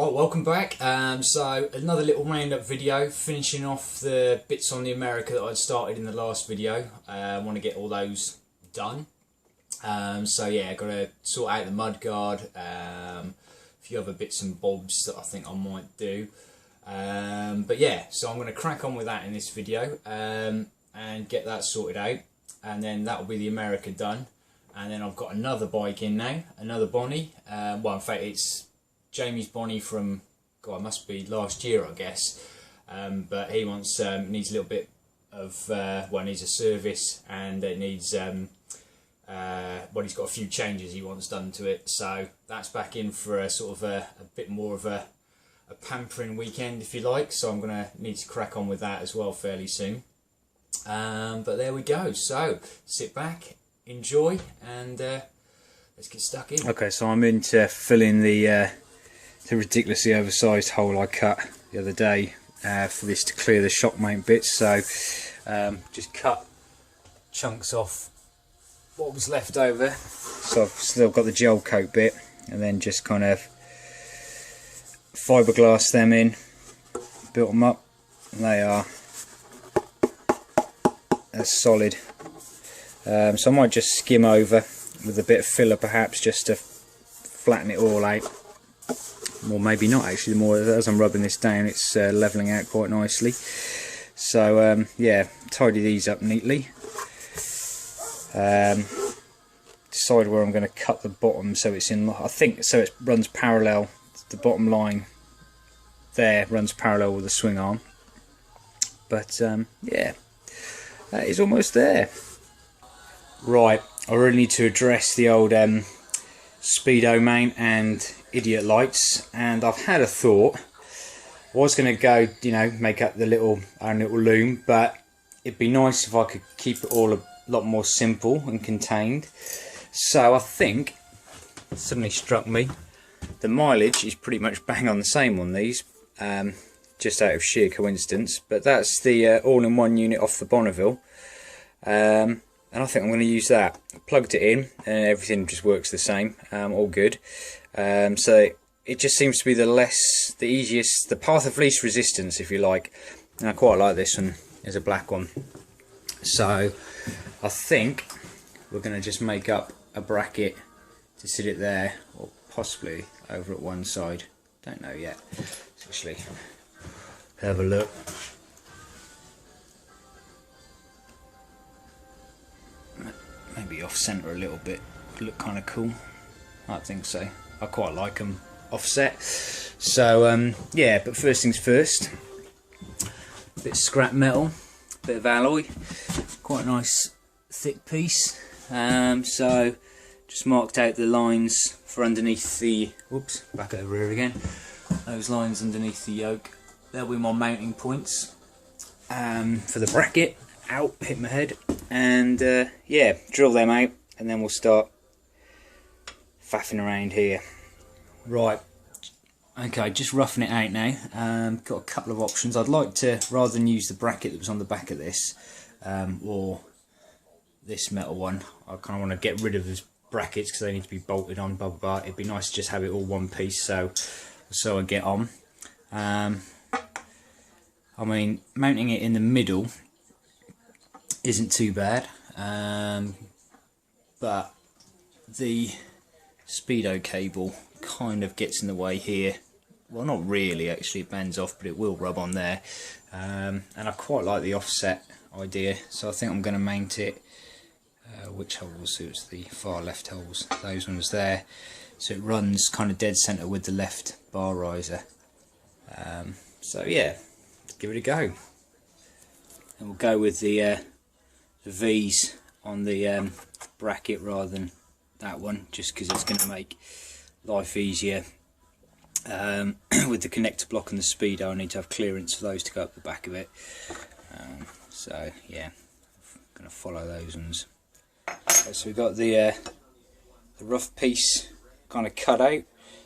Right, welcome back. So another little roundup video, finishing off the bits on the America that I'd started in the last video. I want to get all those done. So yeah, got to sort out the mudguard, a few other bits and bobs that I think I might do. But yeah, so I'm going to crack on with that in this video and get that sorted out, and then that'll be the America done. And then I've got another bike in now, another Bonnie. Well, in fact, it's Jamie's Bonnie from, God, it must be last year, I guess. But he wants needs a little bit of well, needs a service, and it needs well, he's got a few changes he wants done to it. So that's back in for a sort of a bit more of a pampering weekend, if you like. So I'm gonna need to crack on with that as well fairly soon. But there we go. So sit back, enjoy, and let's get stuck in. Okay, so I'm into filling the ridiculously oversized hole I cut the other day for this to clear the shock mount bits. So just cut chunks off what was left over. So I've still got the gel coat bit, and then just kind of fiberglass them in, built them up, and they are solid. So I might just skim over with a bit of filler perhaps, just to flatten it all out. Or maybe not actually, the more as I'm rubbing this down it's levelling out quite nicely. So yeah, tidy these up neatly. Decide where I'm going to cut the bottom so it's in, I think, so it runs parallel, the bottom line there runs parallel with the swing arm. But yeah, that is almost there. Right, I really need to address the old speedo mount and idiot lights, and I've had a thought. I was going to go, you know, make up the own little loom, but it'd be nice if I could keep it all a lot more simple and contained. So I think, it suddenly struck me, the mileage is pretty much bang on the same on these, just out of sheer coincidence, but that's the all-in-one unit off the Bonneville. And I think I'm going to use that. Plugged it in and everything just works the same, all good. So it just seems to be the easiest, the path of least resistance, if you like. And I quite like this one as a black one. So I think we're going to just make up a bracket to sit it there, or possibly over at one side. Don't know yet. Let's actually have a look. Maybe off centre a little bit, look kind of cool. I think so. I quite like them offset. So yeah, but first things first, a bit of scrap metal, a bit of alloy, quite a nice thick piece. So just marked out the lines for underneath the, whoops, back over here again, those lines underneath the yoke. They'll be my mounting points for the bracket. Out, hit my head, and yeah, drill them out, and then we'll start faffing around here. Right, okay, just roughing it out now. Got a couple of options. I'd like to, rather than use the bracket that was on the back of this, or this metal one, I kind of want to get rid of those brackets because they need to be bolted on, blah blah blah. It'd be nice to just have it all one piece, so I get on. I mean, mounting it in the middle isn't too bad, but the speedo cable kind of gets in the way here. Well, not really actually, it bends off, but it will rub on there. And I quite like the offset idea, so I think I'm going to mount it, which holes? So it's the far left holes, those ones there, so it runs kind of dead centre with the left bar riser. So yeah, let's give it a go, and we'll go with the V's on the bracket rather than that one, just because it's going to make life easier. With the connector block and the speedo, I need to have clearance for those to go up the back of it. So yeah, I'm going to follow those ones. Okay, so we've got the rough piece kind of cut out,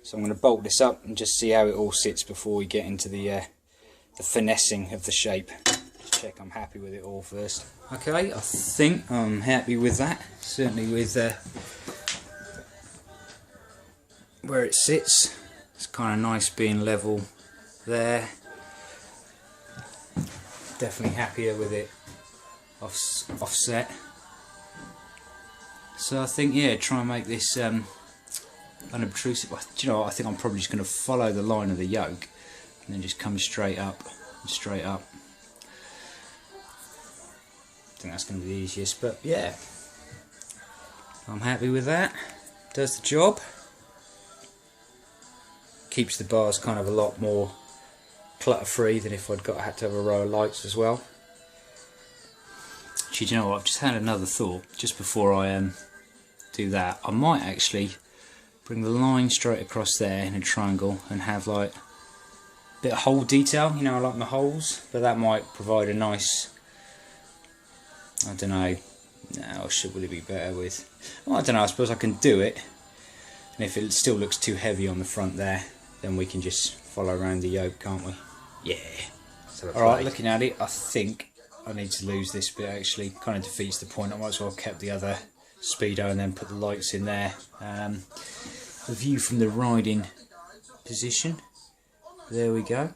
so I'm going to bolt this up and just see how it all sits before we get into the finessing of the shape. Check I'm happy with it all first. Okay, I think I'm happy with that, certainly with where it sits. It's kind of nice being level there. Definitely happier with it offset. So I think, yeah, try and make this unobtrusive. Do you know what? I think I'm probably just going to follow the line of the yoke and then just come straight up and straight up. I think that's going to be the easiest, but yeah, I'm happy with that. Does the job. Keeps the bars kind of a lot more clutter free than if I'd had to have a row of lights as well. Actually, do you know what? I've just had another thought just before I do that. I might actually bring the line straight across there in a triangle and have like a bit of hole detail, you know, I like my holes, but that might provide a nice, I don't know, no, would it be better with, well, I don't know, I suppose I can do it, and if it still looks too heavy on the front there, then we can just follow around the yoke, can't we? Yeah. Alright, looking at it, I think I need to lose this bit actually. Kind of defeats the point. I might as well have kept the other speedo and then put the lights in there. The view from the riding position. There we go.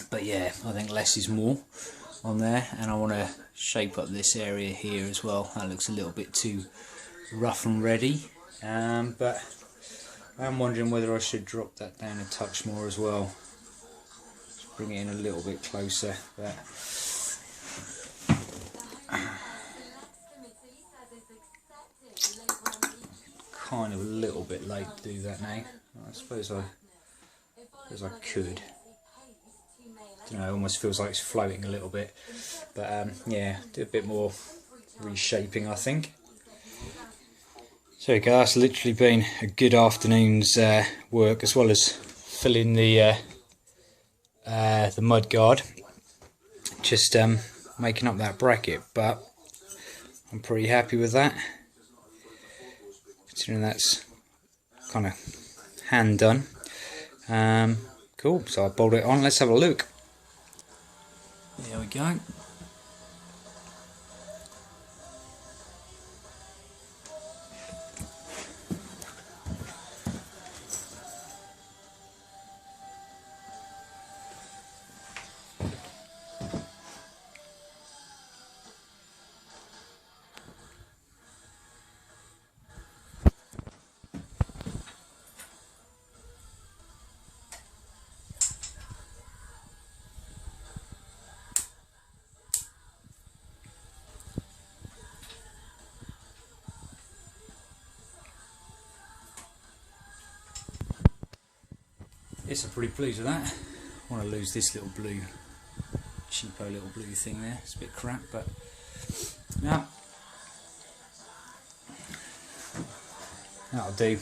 But yeah, I think less is more on there, and I want to shape up this area here as well. That looks a little bit too rough and ready. But I'm wondering whether I should drop that down a touch more as well. Just bring it in a little bit closer. But kind of a little bit late to do that now. I suppose I could. I don't know, it almost feels like it's floating a little bit. But yeah, do a bit more reshaping, I think. So guys, it's literally been a good afternoon's work, as well as filling the mudguard. Just making up that bracket, but I'm pretty happy with that, considering that's kind of hand done. Cool, so I'll bolt it on. Let's have a look. There we go. Yes, I'm pretty pleased with that. I want to lose this little blue, cheapo little blue thing there. It's a bit crap, but no, that'll do.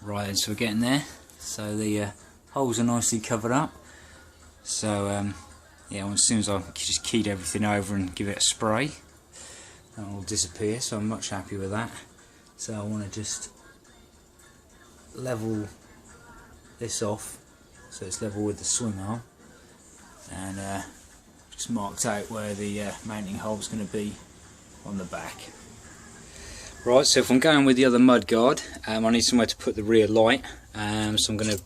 Right, so we're getting there. So the holes are nicely covered up. So yeah, as soon as I just keyed everything over and give it a spray, that will disappear. So I'm much happy with that. So I want to just level this off so it's level with the swing arm, and just marked out where the mounting hole is going to be on the back. Right, so if I'm going with the other mudguard, I need somewhere to put the rear light, so I'm going to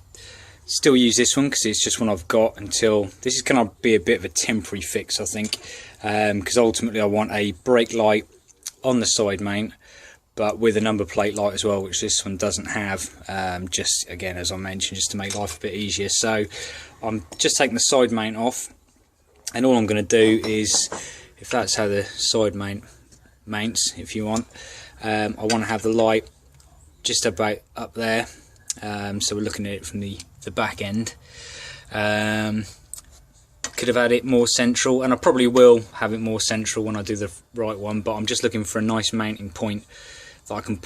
still use this one because it's just one I've got until, this is going to be a bit of a temporary fix, I think, because ultimately I want a brake light on the side mount, but with a number plate light as well, which this one doesn't have, just again, as I mentioned, just to make life a bit easier. So I'm just taking the side mount off, and all I'm going to do is, if that's how the side mount mounts, if you want, I want to have the light just about up there, so we're looking at it from the back end. Could have had it more central, and I probably will have it more central when I do the right one, but I'm just looking for a nice mounting point that I can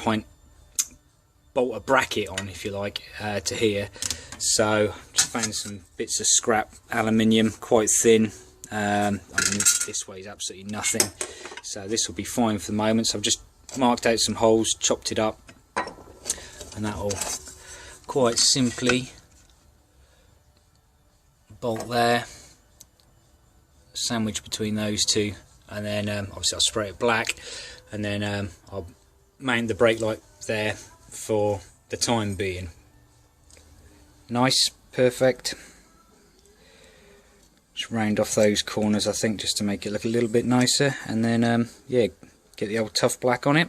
bolt a bracket on, if you like, to here. So just found some bits of scrap aluminium, quite thin. I mean, this weighs absolutely nothing, so this will be fine for the moment. So I've just marked out some holes, chopped it up, and that'll quite simply bolt there, sandwich between those two, and then obviously I'll spray it black, and then I'll mount the brake light there for the time being. Nice, perfect. Just round off those corners, I think, just to make it look a little bit nicer, and then yeah, get the old tough black on it.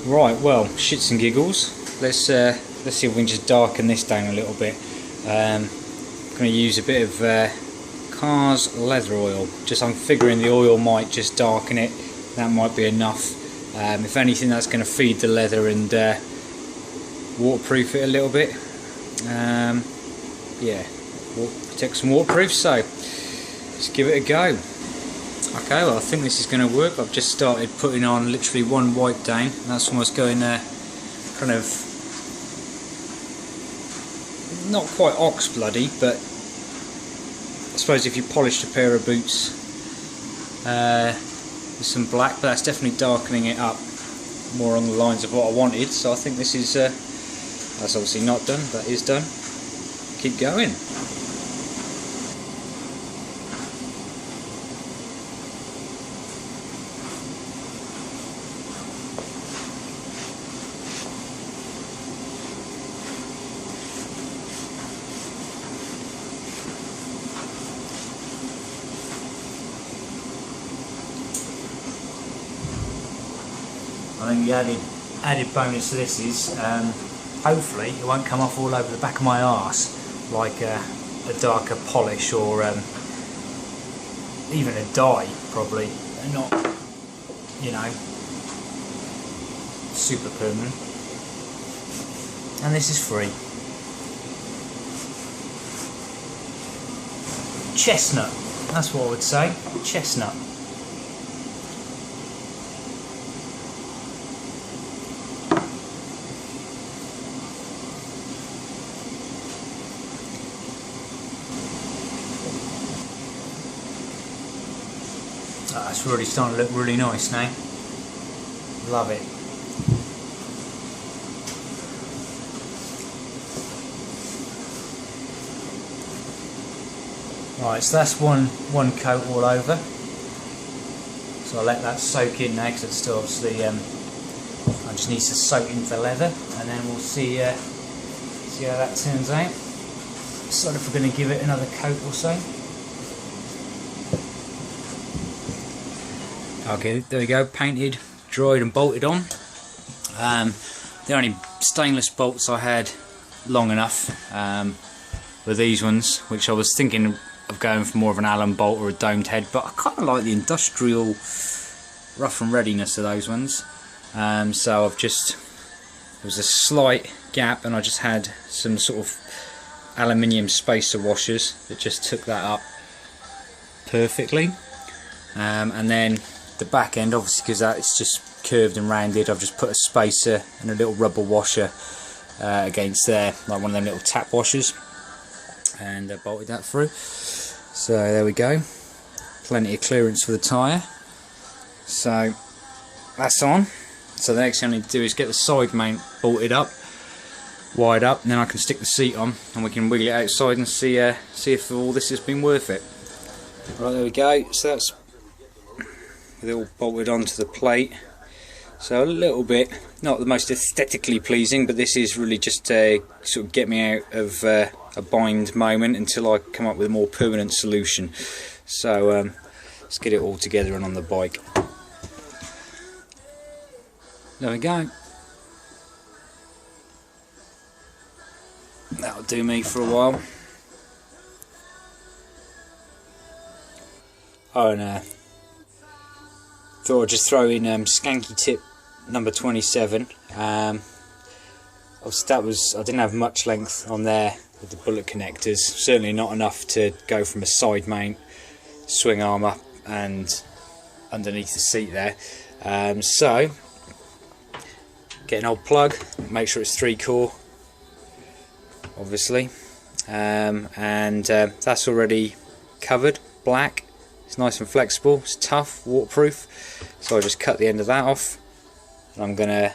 Right, well, shits and giggles, let's see if we can just darken this down a little bit. I'm going to use a bit of Cars leather oil. I'm figuring the oil might just darken it, that might be enough. If anything, that's going to feed the leather and waterproof it a little bit. Yeah, protect some waterproof, so let's give it a go. Okay, well, I think this is going to work. I've just started putting on literally one wipe down, and that's almost going kind of not quite ox bloody, but I suppose if you polished a pair of boots with some black, but that's definitely darkening it up more on the lines of what I wanted. So I think this is that's obviously not done, that is done. Keep going. I think the added bonus to this is hopefully it won't come off all over the back of my arse like a darker polish or even a dye, probably, and not, you know, super permanent. And this is free. Chestnut, that's what I would say, chestnut. Oh, it's really starting to look really nice now. Love it. Right, so that's one coat all over. So I'll let that soak in now, because it's still obviously I just need to soak into the leather, and then we'll see how that turns out. So if we're going to give it another coat or so. Okay, there we go, painted, dried and bolted on. The only stainless bolts I had long enough were these ones, which I was thinking of going for more of an Allen bolt or a domed head, but I kind of like the industrial rough and readiness of those ones. So I've just, there was a slight gap and I just had some sort of aluminium spacer washers that just took that up perfectly. And then the back end, obviously, because that it's just curved and rounded, I've just put a spacer and a little rubber washer against there, like one of them little tap washers, and bolted that through. So there we go, plenty of clearance for the tyre. So that's on. So the next thing I need to do is get the side mount bolted up, wired up, and then I can stick the seat on and we can wiggle it outside and see if all this has been worth it. Right, there we go. So that's it all bolted onto the plate. So a little bit, not the most aesthetically pleasing, but this is really just to sort of get me out of a bind moment until I come up with a more permanent solution. So let's get it all together and on the bike. There we go. That'll do me for a while. Oh no. Thought I'd just throw in skanky tip number 27. I didn't have much length on there with the bullet connectors, certainly not enough to go from a side mount swing arm up and underneath the seat there. So get an old plug, make sure it's 3-core obviously, and that's already covered, black. It's nice and flexible, it's tough, waterproof, so I just cut the end of that off, and I'm going to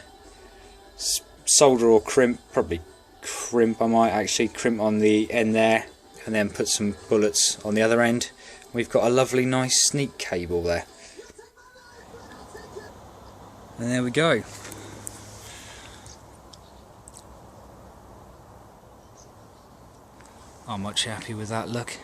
solder or crimp, probably crimp, I might actually crimp on the end there, and then put some bullets on the other end. We've got a lovely nice sneak cable there. And there we go. I'm much happy with that look.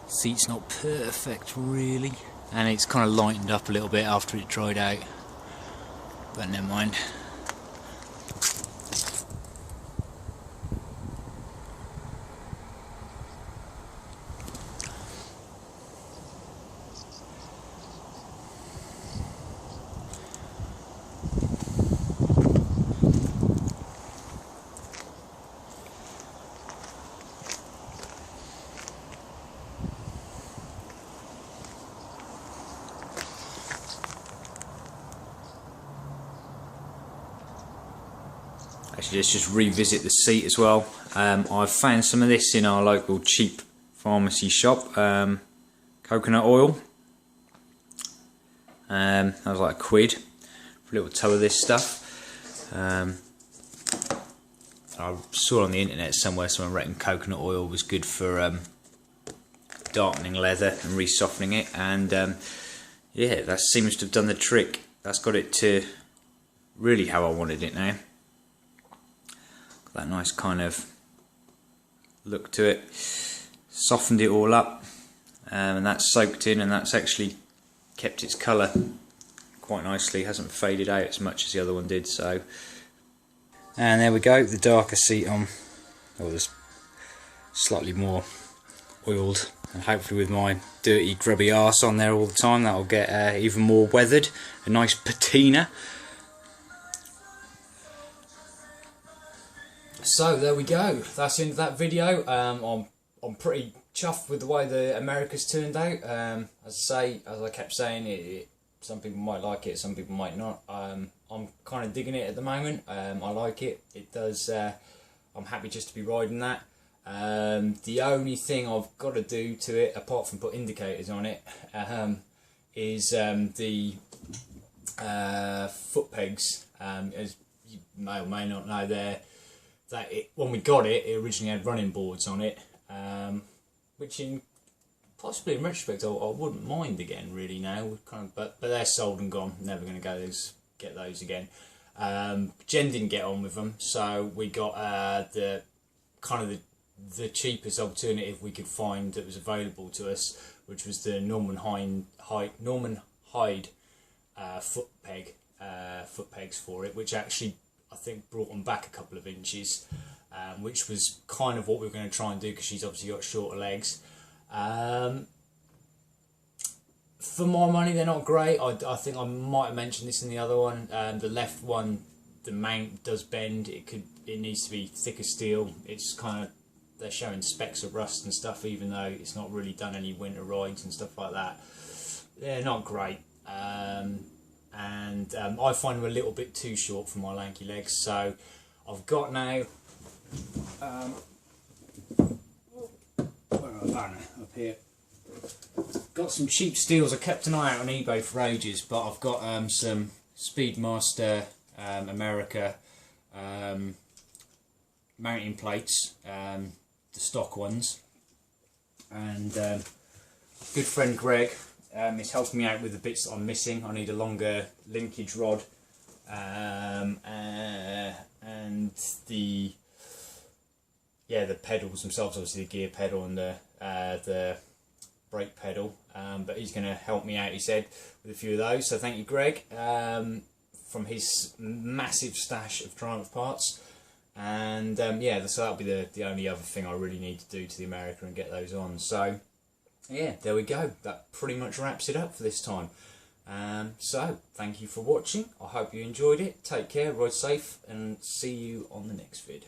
Seat's not perfect really, and it's kind of lightened up a little bit after it dried out, but never mind. Actually, let's just revisit the seat as well. I've found some of this in our local cheap pharmacy shop. Coconut oil. That was like £1 for a little tub of this stuff. I saw on the internet somewhere someone reckoned coconut oil was good for darkening leather and re-softening it, and yeah, that seems to have done the trick. That's got it to really how I wanted it now. That nice kind of look to it, softened it all up, and that's soaked in, and that's actually kept its colour quite nicely, hasn't faded out as much as the other one did. So, and there we go, the darker seat on, or this slightly more oiled, and hopefully with my dirty grubby arse on there all the time, that'll get even more weathered, a nice patina. So there we go, that's the end of that video. I'm pretty chuffed with the way the America's turned out. As I kept saying, some people might like it, some people might not. I'm kind of digging it at the moment. I like it. It does. I'm happy just to be riding that. The only thing I've got to do to it, apart from put indicators on it, is the foot pegs. As you may or may not know, when we got it, it originally had running boards on it, which possibly in retrospect I wouldn't mind again really now. But they're sold and gone. Never going to go get those again. Jen didn't get on with them, so we got the cheapest alternative we could find that was available to us, which was the Norman Hyde foot pegs for it, which actually I think brought them back a couple of inches, which was kind of what we were going to try and do because she's obviously got shorter legs. For my money, they're not great. I think I might have mentioned this in the other one. The left one, the mount does bend. It needs to be thicker steel. It's kind of, they're showing specks of rust and stuff, even though it's not really done any winter rides and stuff like that. They're not great. And I find them a little bit too short for my lanky legs, so I've got now where am I up here, got some cheap steels. I kept an eye out on eBay for ages, but I've got some Speedmaster America mounting plates, the stock ones, and good friend Greg is helping me out with the bits that I'm missing. I need a longer linkage rod, and the pedals themselves, obviously the gear pedal and the brake pedal. But he's going to help me out, he said, with a few of those. So thank you, Greg, from his massive stash of Triumph parts. And yeah, so that'll be the only other thing I really need to do to the America and get those on. So yeah, there we go. That pretty much wraps it up for this time. So, thank you for watching. I hope you enjoyed it. Take care, ride safe, and see you on the next vid.